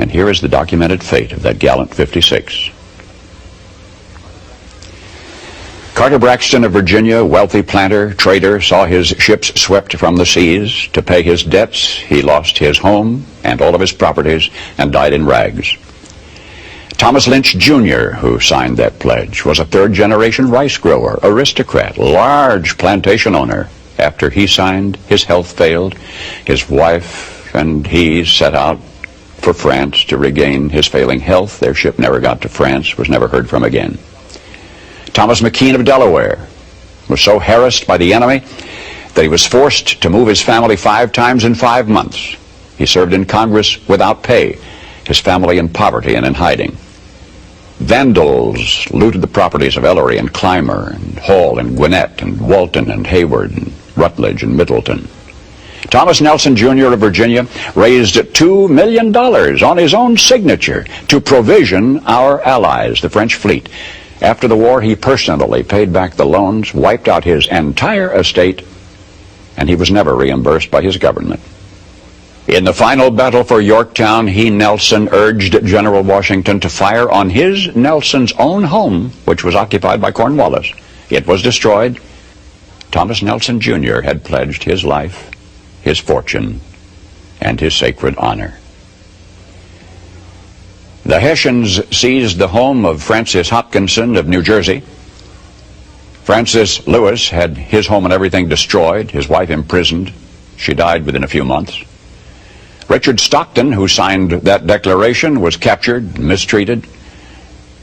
And here is the documented fate of that gallant 56. Carter Braxton of Virginia, wealthy planter, trader, saw his ships swept from the seas. To pay his debts, he lost his home and all of his properties and died in rags. Thomas Lynch, Jr., who signed that pledge, was a third-generation rice grower, aristocrat, large plantation owner. After he signed, his health failed. His wife and he set out for France to regain his failing health. Their ship never got to France, was never heard from again. Thomas McKean of Delaware was so harassed by the enemy that he was forced to move his family 5 times in 5 months. He served in Congress without pay, his family in poverty and in hiding. Vandals looted the properties of Ellery and Clymer and Hall and Gwinnett and Walton and Hayward and Rutledge and Middleton. Thomas Nelson, Jr. of Virginia raised $2 million on his own signature to provision our allies, the French fleet. After the war, he personally paid back the loans, wiped out his entire estate, and he was never reimbursed by his government. In the final battle for Yorktown, he, Nelson, urged General Washington to fire on his, Nelson's, own home, which was occupied by Cornwallis. It was destroyed. Thomas Nelson, Jr. had pledged his life, his fortune, and his sacred honor. The Hessians seized the home of Francis Hopkinson of New Jersey. Francis Lewis had his home and everything destroyed, his wife imprisoned. She died within a few months. Richard Stockton, who signed that declaration, was captured, mistreated,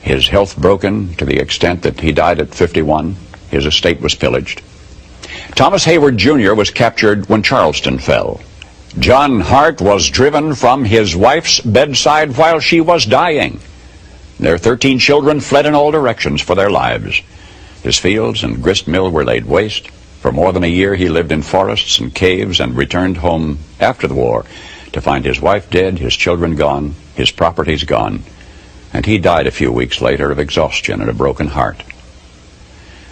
his health broken to the extent that he died at 51. His estate was pillaged. Thomas Hayward, Jr. was captured when Charleston fell. John Hart was driven from his wife's bedside while she was dying. Their 13 children fled in all directions for their lives. His fields and grist mill were laid waste. For more than a year he lived in forests and caves and returned home after the war to find his wife dead, his children gone, his properties gone, and he died a few weeks later of exhaustion and a broken heart.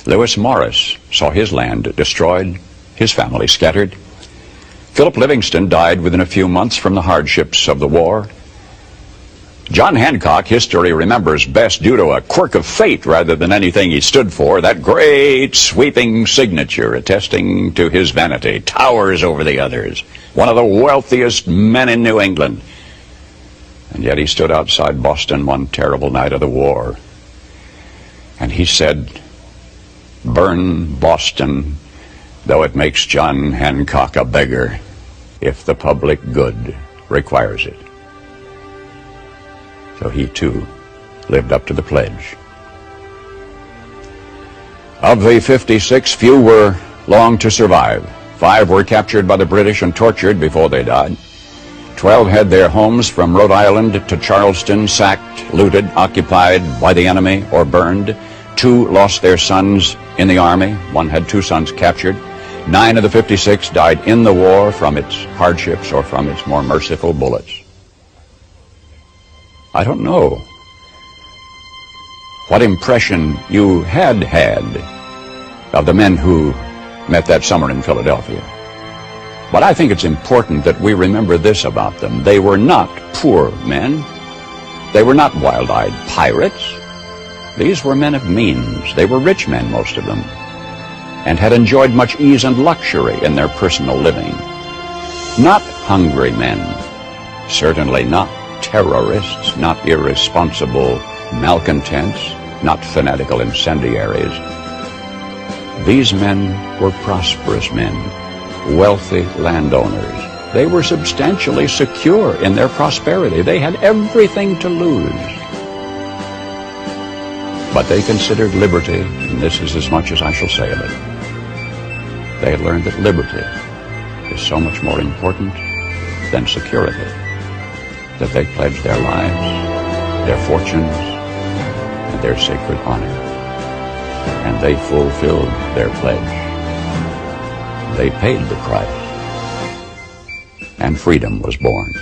Lewis Morris saw his land destroyed, his family scattered. Philip Livingston died within a few months from the hardships of the war. John Hancock, history remembers best due to a quirk of fate rather than anything he stood for. That great sweeping signature attesting to his vanity towers over the others. One of the wealthiest men in New England. And yet he stood outside Boston one terrible night of the war. And he said, "Burn Boston, though it makes John Hancock a beggar, if the public good requires it." So he, too, lived up to the pledge. Of the 56, few were long to survive. 5 were captured by the British and tortured before they died. 12 had their homes from Rhode Island to Charleston sacked, looted, occupied by the enemy, or burned. 2 lost their sons in the army. 1 had 2 sons captured. 9 of the 56 died in the war from its hardships or from its more merciful bullets. I don't know what impression you had of the men who met that summer in Philadelphia. But I think it's important that we remember this about them. They were not poor men. They were not wild-eyed pirates. These were men of means. They were rich men, most of them, and had enjoyed much ease and luxury in their personal living. Not hungry men, certainly not terrorists, not irresponsible malcontents, not fanatical incendiaries. These men were prosperous men, wealthy landowners. They were substantially secure in their prosperity. They had everything to lose. But they considered liberty, and this is as much as I shall say of it. They had learned that liberty is so much more important than security, that they pledged their lives, their fortunes, and their sacred honor. And they fulfilled their pledge. They paid the price, and freedom was born.